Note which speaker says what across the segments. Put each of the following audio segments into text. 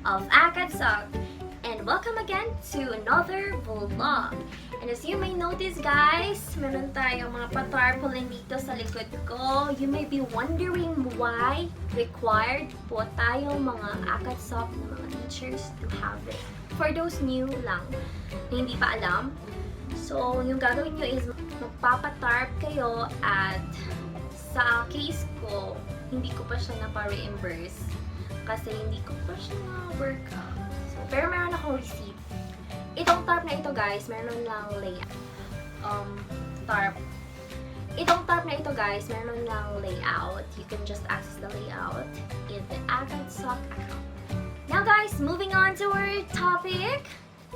Speaker 1: of Acadsoc, and welcome again to another vlog. And as you may notice guys, meron tayong mga patarpaulin dito sa likod ko. You may be wondering why required po tayong mga Acadsoc na mga teachers to have it. For those new lang na hindi pa alam, so yung gagawin nyo is magpapatarp kayo at sa case ko, hindi ko pa siya napa-reimburse kasi hindi ko pa siya na-workout. So, pero meron akong receipt. Itong tarp na ito guys, meron lang layout. Itong tarp na ito guys, meron lang layout. You can just access the layout in the Acadsoc account. Now guys, moving on to our topic.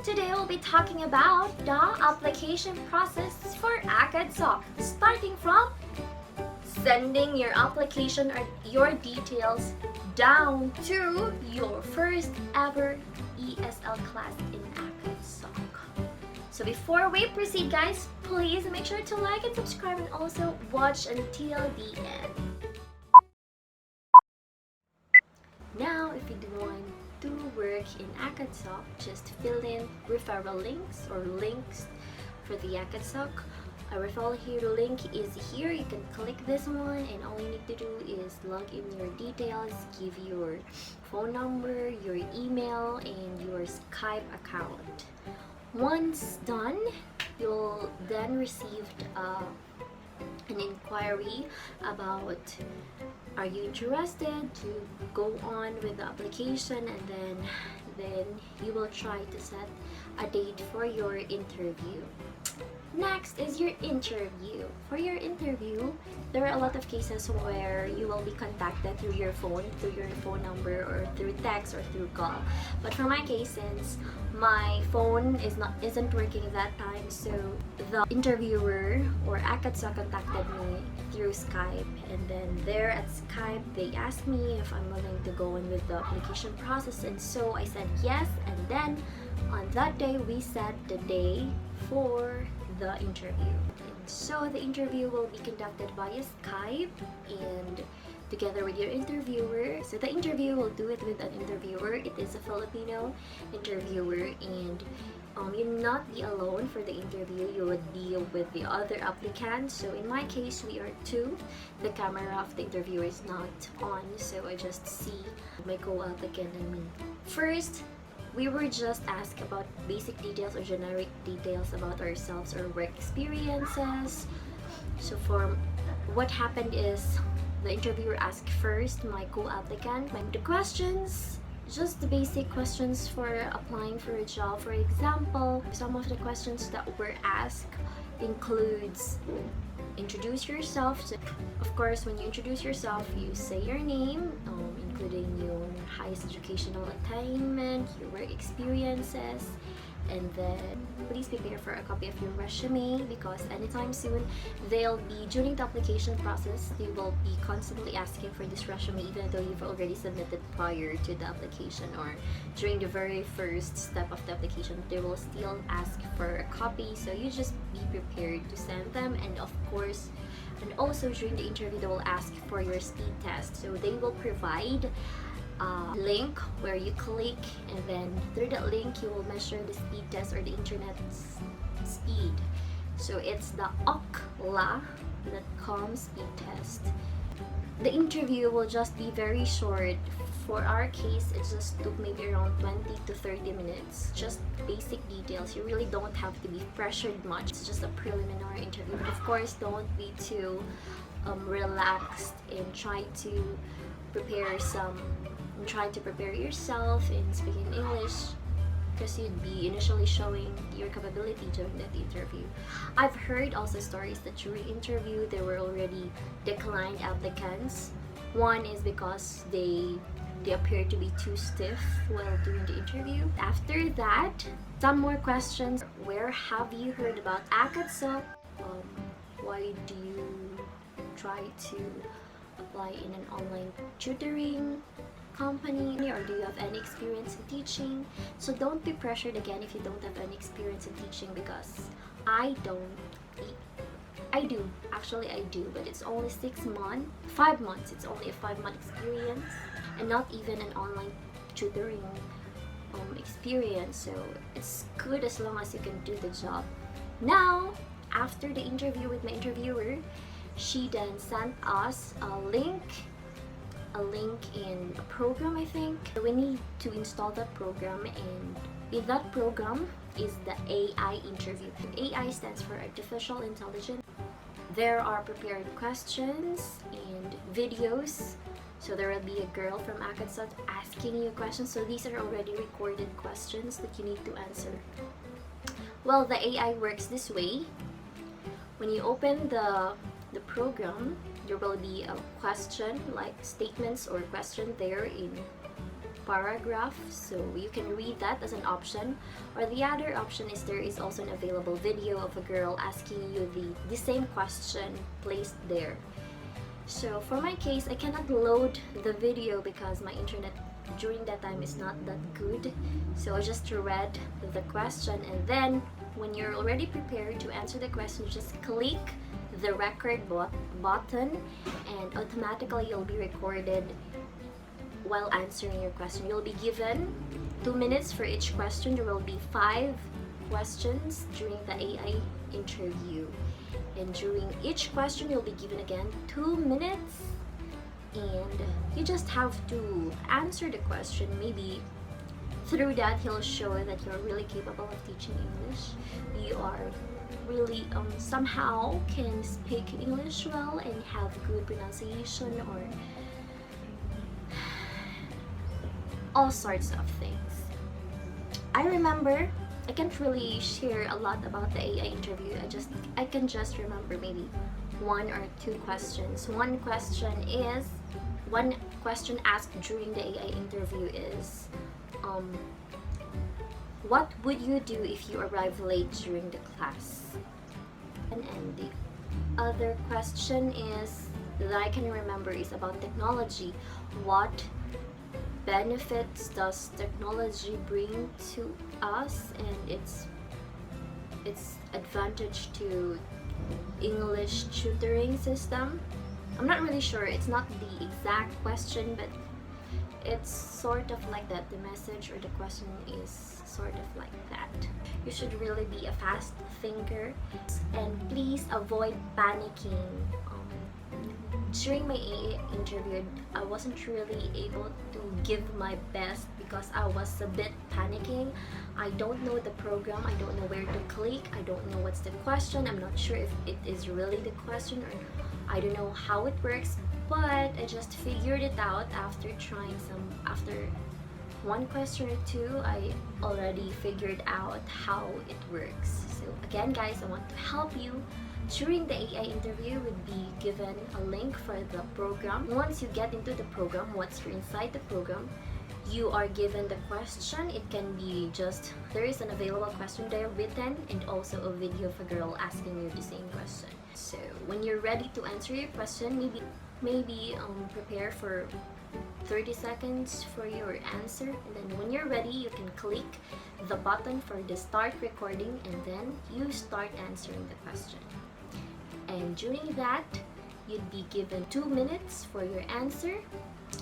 Speaker 1: Today we'll be talking about the application process for Acadsoc, starting from sending your application or your details down to your first ever ESL class in Acadsoc. So before we proceed guys, please make sure to like and subscribe and also watch until the end. Now, if you do want to work in Acadsoc, just fill in referral links or links for the Acadsoc. A referral link is here. You can click this one and all you need to do is log in your details, give your phone number, your email, and your Skype account. Once done, you'll then receive an inquiry about are you interested to go on with the application, and then you will try to set a date for your interview. Next is your interview. For your interview, there are a lot of cases where you will be contacted through your phone number, or through text or through call. But for my case, since my phone isn't working that time, so the interviewer or Acadsoc contacted me through Skype, and then there at Skype they asked me if I'm willing to go on with the application process, and so I said yes, and then on that day we set the day for the interview. And so the interview will be conducted via Skype and together with your interviewer. So the interview will do it with an interviewer. It is a Filipino interviewer, and you'll not be alone for the interview. You would be with the other applicants. So in my case, we are two. The camera of the interviewer is not on, so I just see my co-applicant and me. First, we were just asked about basic details or generic details about ourselves or work experiences. So for what happened is the interviewer asked first my co-applicant the questions, just the basic questions for applying for a job. For example, some of the questions that were asked includes introduce yourself. So, of course, when you introduce yourself, you say your name, including your highest educational attainment, your work experiences, and then please prepare for a copy of your resume, because anytime soon during the application process, they will be constantly asking for this resume, even though you've already submitted prior to the application or during the very first step of the application. They will still ask for a copy, so you just be prepared to send them. And of course, and also during the interview, they will ask for your speed test. So they will provide a link where you click, and then through that link you will measure the speed test or the internet speed. So it's the Ookla.com speed test. The interview will just be very short. For our case, it just took maybe around 20 to 30 minutes. Just basic details. You really don't have to be pressured much. It's just a preliminary interview. But of course, don't be too relaxed and try to prepare yourself in speaking English, because you'd be initially showing your capability during that interview. I've heard also stories that during interview there were already declined applicants. One is because they appear to be too stiff while doing the interview. After that, some more questions. Where have you heard about Acadsoc? Why do you try to apply in an online tutoring company, or do you have any experience in teaching? So don't be pressured again if you don't have any experience in teaching, because I don't. I do, actually I do, but it's only 5 months. It's only a 5-month experience, and not even an online tutoring experience, so it's good as long as you can do the job. Now, after the interview with my interviewer, she then sent us a link in a program, I think. We need to install that program, and in that program is the AI interview. AI stands for Artificial Intelligence. There are prepared questions and videos. So there will be a girl from Acadsoc asking you questions. So these are already recorded questions that you need to answer. Well, the AI works this way. When you open the program, there will be a question, like statements or question there in paragraph, so you can read that as an option. Or the other option is there is also an available video of a girl asking you the same question placed there. So for my case, I cannot load the video because my internet during that time is not that good. So I just read the question, and then when you're already prepared to answer the question, just click the record button, and automatically you'll be recorded while answering your question. You'll be given 2 minutes for each question. There will be 5 questions during the AI interview, and during each question you'll be given again 2 minutes, and you just have to answer the question. Maybe through that he'll show that you're really capable of teaching English. You are really somehow can speak English well and have good pronunciation, or all sorts of things. I remember, I can't really share a lot about the AI interview. I can just remember maybe 1 or 2 questions. One question asked during the AI interview is, what would you do if you arrive late during the class? And the other question is that I can remember is about technology. What benefits does technology bring to us, and its advantage to English tutoring system? I'm not really sure. It's not the exact question, but it's sort of like that. The message or the question is sort of like that. You should really be a fast thinker, and please avoid panicking. During my AA interview, I wasn't really able to give my best because I was a bit panicking. I don't know the program, I don't know where to click, I don't know what's the question, I'm not sure if it is really the question, or I don't know how it works, but I just figured it out after trying after 1 question or 2, I already figured out how it works. So again guys, I want to help you. During the AI interview, would be given a link for the program. Once you get into the program, once you're inside the program, you are given the question. It can be just, there is an available question there written, and also a video of a girl asking you the same question. So when you're ready to answer your question, maybe prepare for 30 seconds for your answer, and then when you're ready, you can click the button for the start recording, and then you start answering the question. And during that, you'd be given 2 minutes for your answer,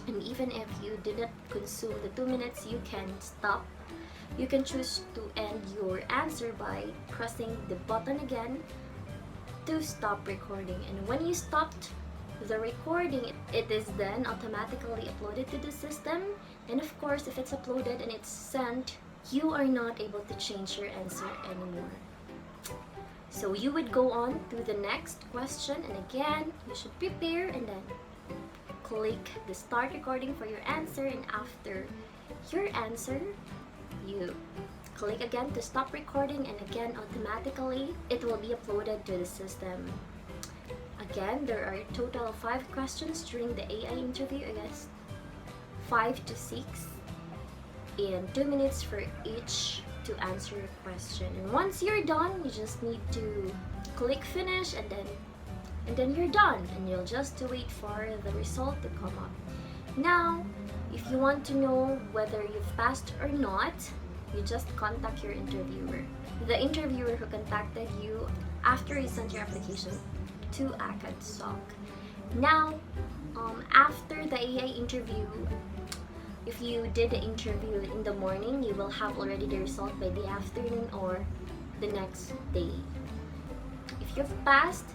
Speaker 1: and even if you didn't consume the 2 minutes, you can stop. You can choose to end your answer by pressing the button again to stop recording. And when you stopped the recording, it is then automatically uploaded to the system, and of course if it's uploaded and it's sent, you are not able to change your answer anymore. So you would go on to the next question, and again you should prepare and then click the start recording for your answer, and after your answer you click again to stop recording, and again automatically it will be uploaded to the system. Again, there are a total of 5 questions during the AI interview, I guess 5 to 6, and 2 minutes for each to answer your question. And once you're done, you just need to click finish, and then you're done, and you'll just wait for the result to come up. Now, if you want to know whether you've passed or not, you just contact your interviewer. The interviewer who contacted you after you sent your application to Acadsoc. Now, after the AI interview, If you did the interview in the morning, you will have already the result by the afternoon or the next day. If you've passed,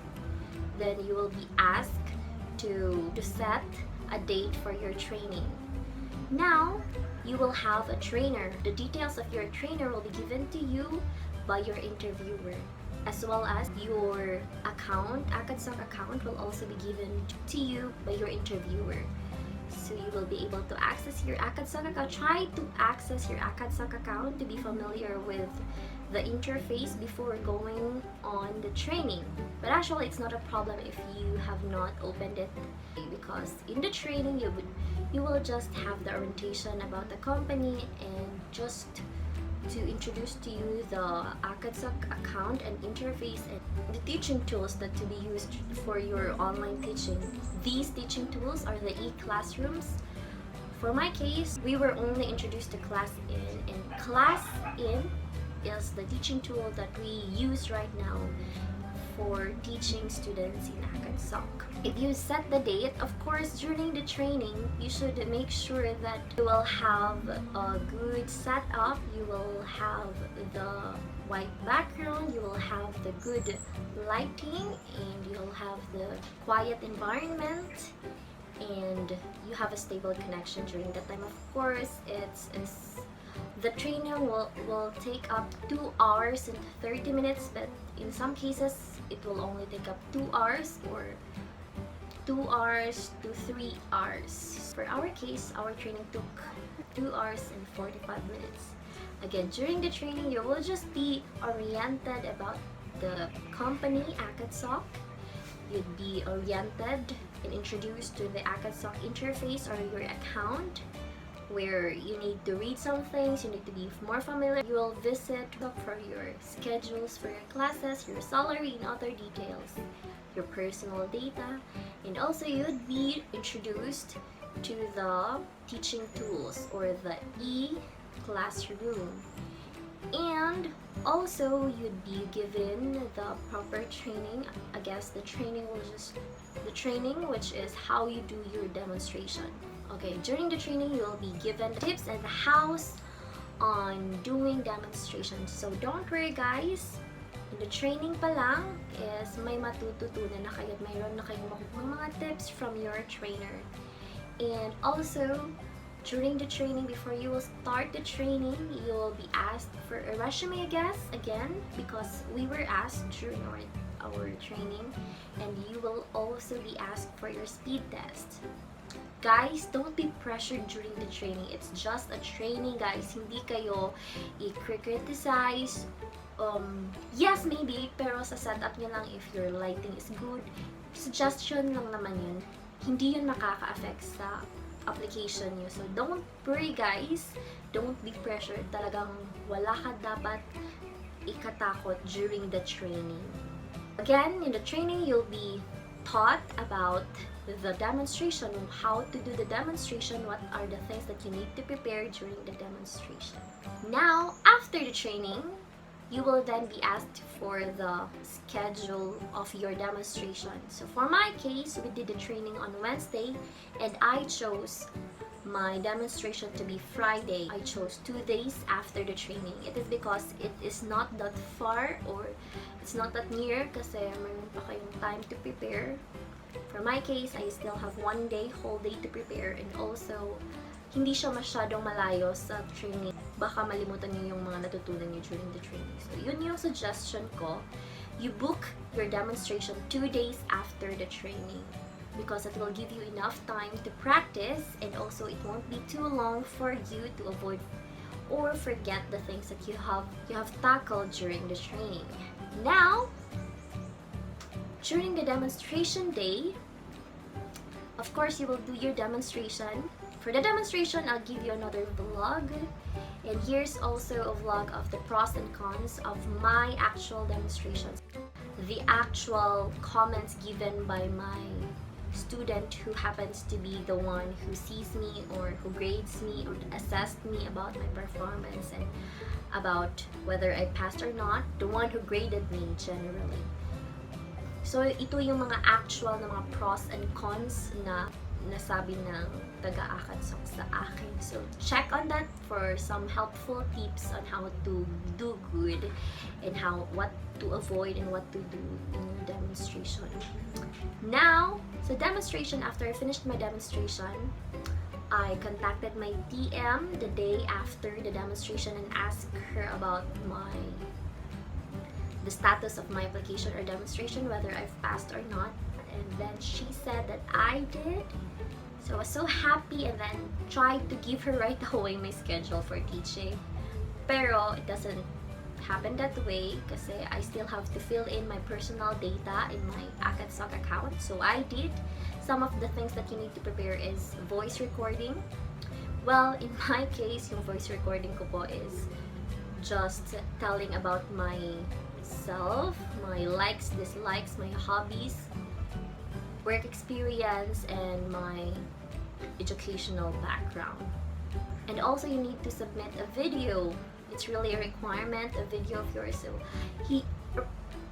Speaker 1: then you will be asked to set a date for your training. Now, you will have a trainer. The details of your trainer will be given to you by your interviewer, as well as your account, Acadsoc account will also be given to you by your interviewer. So you will be able to access your Acadsoc account. Try to access your Acadsoc account to be familiar with the interface before going on the training. But actually, it's not a problem if you have not opened it, because in the training you will just have the orientation about the company and just to introduce to you the Acadsoc account and interface and the teaching tools that to be used for your online teaching. These teaching tools are the e-classrooms. For my case, we were only introduced to Class-In, and Class-In is the teaching tool that we use right now for teaching students in Acadsoc. If you set the date, of course, during the training, you should make sure that you will have a good setup, you will have the white background, you will have the good lighting, and you'll have the quiet environment, and you have a stable connection during that time. Of course, the training will take up 2 hours and 30 minutes, but in some cases, it will only take up 2 hours or 2 hours to 3 hours. For our case, our training took 2 hours and 45 minutes. Again, during the training, you will just be oriented about the company Acadsoc. You'd be oriented and introduced to the Acadsoc interface or your account, where you need to read some things, you need to be more familiar. You will visit for your schedules for your classes, your salary, and other details, your personal data, and also you'd be introduced to the teaching tools or the e-classroom. And also you'd be given the proper training. I guess the training which is how you do your demonstration. Okay, during the training, you will be given tips and hows on doing demonstrations. So don't worry guys, in the training pa lang is may matututunan na kayo at mayroon na kayong makukuha mga tips from your trainer. And also, during the training, before you will start the training, you will be asked for a resume, I guess, again, because we were asked during our training, and you will also be asked for your speed test. Guys, don't be pressured during the training. It's just a training, guys. Hindi kayo i-criticize. Yes, maybe, pero sa setup nyo lang if your lighting is good. Suggestion lang naman yun. Hindi yun makaka-affect sa application nyo. So, don't worry, guys. Don't be pressured. Talagang wala ka dapat ikatakot during the training. Again, in the training, you'll be taught about the demonstration, how to do the demonstration, what are the things that you need to prepare during the demonstration. Now, after the training, you will then be asked for the schedule of your demonstration. So for my case, we did the training on Wednesday, and I chose my demonstration to be Friday. I chose 2 days after the training. It is because it is not that far or it's not that near kasi mayroon pa kayong time to prepare. For my case, I still have 1 day, whole day to prepare, and also hindi siya masyadong malayo sa training. Baka malimutan niyo yung mga natutunan niyo during the training. So yun yung suggestion ko. You book your demonstration 2 days after the training, because it will give you enough time to practice, and also it won't be too long for you to avoid or forget the things that you have tackled during the training. Now, during the demonstration day, of course, you will do your demonstration. For the demonstration, I'll give you another vlog, and here's also a vlog of the pros and cons of my actual demonstrations. The actual comments given by my student who happens to be the one who sees me or who grades me or assessed me about my performance and about whether I passed or not, the one who graded me generally. So ito yung mga actual na mga pros and cons na nasabi ng taga-Acadsoc sa akin. So, check on that for some helpful tips on how to do good and what to avoid and what to do in demonstration. Now, so demonstration, after I finished my demonstration, I contacted my TM the day after the demonstration and asked her about the status of my application or demonstration, whether I've passed or not. And then she said that I did. So I was so happy and then tried to give her right away my schedule for teaching. Pero it doesn't happen that way kasi I still have to fill in my personal data in my Acadsoc account. So I did. Some of the things that you need to prepare is voice recording. Well, in my case, yung voice recording ko po is just telling about myself, my likes, dislikes, my hobbies, work experience, and my educational background. And also you need to submit a video. It's really a requirement, a video of yours. So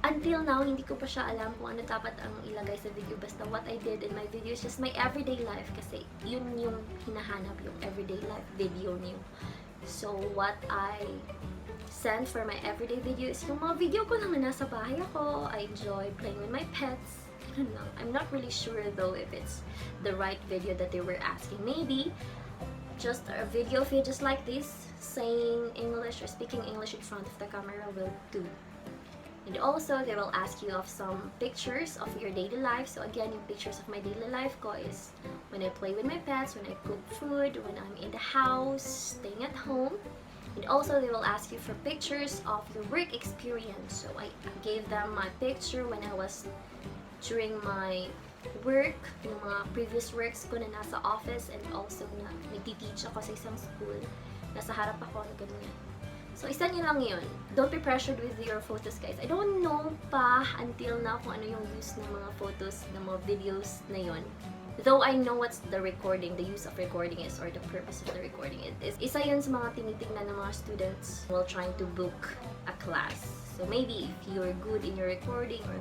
Speaker 1: until now, hindi ko pa siya alam kung ano dapat ang ilagay sa video. Basta what I did in my video is just my everyday life kasi yun yung hinahanap, yung everyday life video niyo. So what I sent for my everyday video is yung mga video ko naman nasa bahay ako. I enjoy playing with my pets. I don't know. I'm not really sure though if it's the right video that they were asking. Maybe just a video of you just like this, saying English or speaking English in front of the camera will do. And also, they will ask you of some pictures of your daily life. So again, yung pictures of my daily life ko is when I play with my pets, when I cook food, when I'm in the house, staying at home. And also, they will ask you for pictures of your work experience. So I gave them my picture when I was during my work, yung mga previous works ko na nasa office, and also na nagtiteach ako sa isang school. Nasa harap ako na ganyan. So, isa niyo lang yun. Don't be pressured with your photos, guys. I don't know pa until now kung ano yung use ng mga photos, ng mga videos na yun. Though I know what's the recording, the use of recording is, or the purpose of the recording is. Isa yun sa mga tinitingnan ng mga students while trying to book a class. So, maybe if you're good in your recording or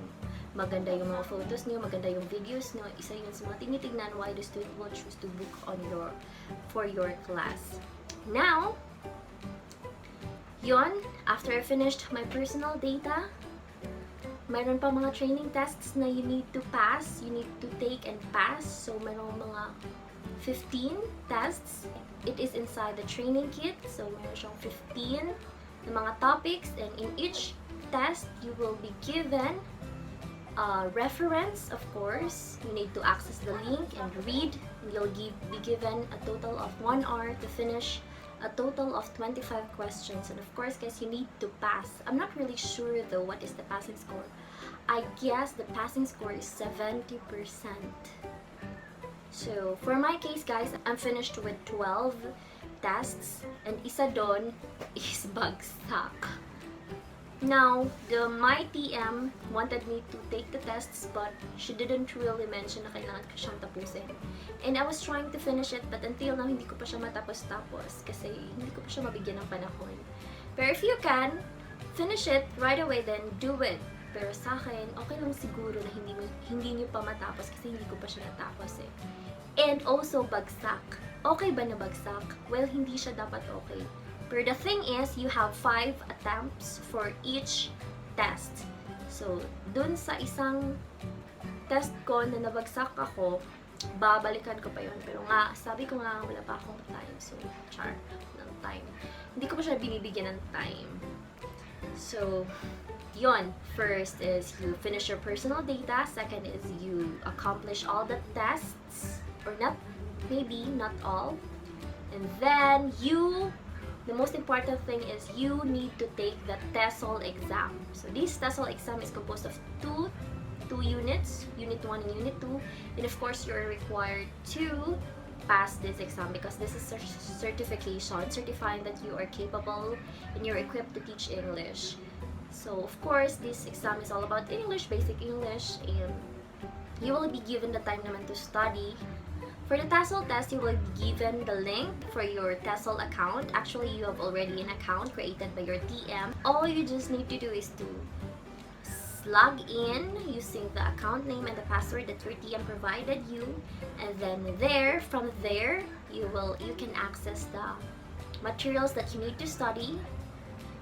Speaker 1: maganda yung mga photos niyo, maganda yung videos niyo, isa yun sa mga tinitingnan why the student will choose to book for your class. Now, yun, after I finished my personal data, mayroon pa mga training tests na you need to pass, you need to take and pass. So, mayroon mga 15 tests. It is inside the training kit. So, mayroon siyang 15 na mga topics, and in each test, you will be given reference, of course. You need to access the link and read. And you'll be given a total of 1 hour to finish a total of 25 questions. And of course, guys, you need to pass. I'm not really sure though what is the passing score. I guess the passing score is 70%. So for my case, guys, I'm finished with 12 tests, and isa doon is bagsak. Now, my TM wanted me to take the tests, but she didn't really mention na kailangan ko siyang tapusin. And I was trying to finish it, but until now, hindi ko pa siya matapos-tapos kasi hindi ko pa siya mabigyan ng panahon. Pero if you can, finish it right away, then do it. Pero sa akin, okay lang siguro na hindi niyo pa matapos kasi hindi ko pa siya natapos eh. And also, bagsak. Okay ba na bagsak? Well, hindi siya dapat okay. But the thing is, you have 5 attempts for each test. So, dun sa isang test ko na nabagsak ako, babalikan ko pa yun. Pero nga, sabi ko nga, wala pa akong time. So, char ng time. Hindi ko pa siya binibigyan ng time. So, yun. First is you finish your personal data. Second is you accomplish all the tests. Or not, maybe, not all. And then, the most important thing is you need to take the TESOL exam. So this TESOL exam is composed of two units, Unit 1 and Unit 2. And of course, you're required to pass this exam because this is certification, certifying that you are capable and you're equipped to teach English. So of course, this exam is all about English, basic English, and you will be given the time naman to study. For the TESOL test, you will be given the link for your TESOL account. Actually, you have already an account created by your TM. All you just need to do is to just log in using the account name and the password that your TM provided you, and then from there you can access the materials that you need to study.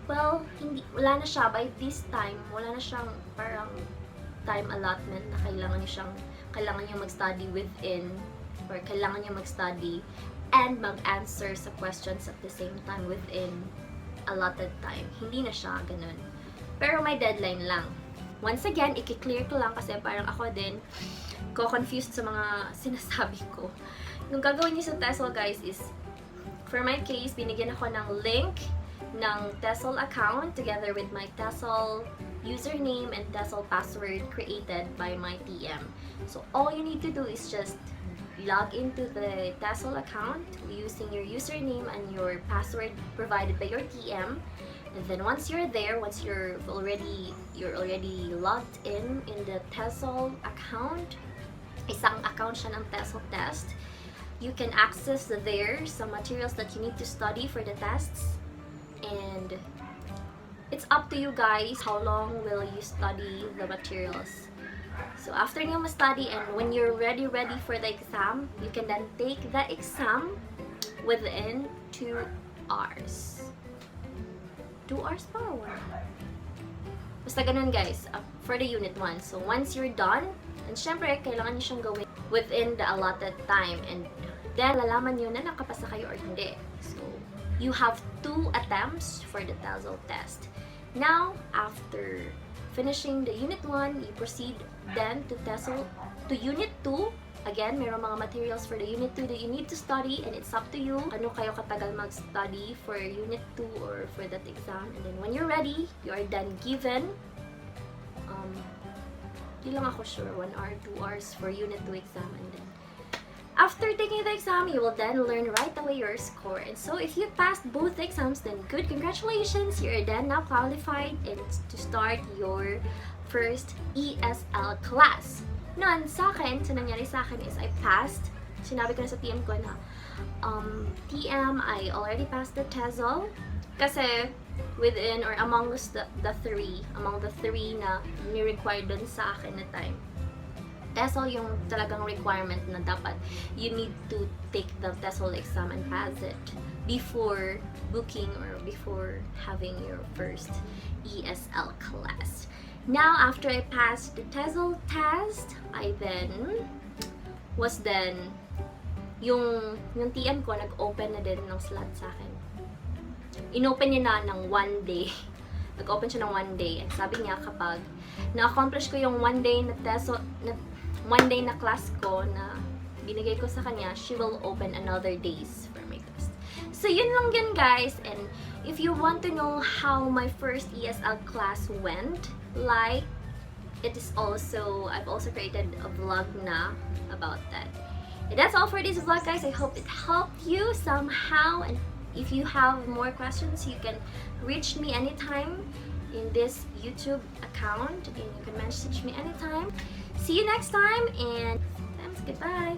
Speaker 1: Well, wala na siya by this time, wala na siyang parang time allotment na kailangan niyo mag-study within, or kailangan niyo mag-study and mag-answer sa questions at the same time within allotted time. Hindi na siya ganun. Pero may deadline lang. Once again, i-clear ko lang kasi parang ako din confused sa mga sinasabi ko. Yung gagawin niyo sa TESOL guys is, for my case, binigyan ako ng link ng TESOL account together with my TESOL username and TESOL password created by my TM. So all you need to do is just log into the TESOL account using your username and your password provided by your TM. And then once you're there, once you're already logged in the TESOL account, isang account siya ng TESOL Test, you can access there some materials that you need to study for the tests. And it's up to you guys how long will you study the materials. So after nyo ma-study and when you're ready for the exam, you can then take the exam within 2 hours. 2 hours pa or 1? Basta ganun guys, for the unit 1. So once you're done, and syempre, kailangan nyo siyang gawin within the allotted time. And then, lalaman nyo na nakapasa kayo or hindi. So, you have 2 attempts for the TESOL test. Now, after finishing the unit 1, you proceed then to unit 2. Again, mayroong mga materials for the unit 2 that you need to study, and it's up to you ano kayo katagal mag-study for unit 2 or for that exam. And then when you're ready, you are then given di lang ako sure, 1 hour, 2 hours for unit 2 exam. And then after taking the exam, you will then learn right away your score. And so if you passed both exams, then good, congratulations, you're then now qualified and to start your first ESL class. Noon, sa akin, so nangyari sa akin is I passed. Sinabi ko na sa TM ko na, TM, I already passed the TESOL. Kasi, within or among the three na ni-required dun sa akin na time, TESOL yung talagang requirement na dapat you need to take the TESOL exam and pass it before booking or before having your first ESL class. Now, after I passed the TESOL test, I then yung TM ko nag-open na din ng slot sa akin. Inopen niya na ng 1 day. Nag-open siya ng 1 day. At sabi niya kapag na-accomplish ko yung 1 day na TESOL, 1 day na class ko na binigay ko sa kanya, she will open another days for my test. So, yun lang yun guys. And if you want to know how my first ESL class went, like, I've also created a vlog na about that. And that's all for this vlog guys. I hope it helped you somehow. And if you have more questions, you can reach me anytime in this YouTube account. And you can message me anytime. See you next time and goodbye.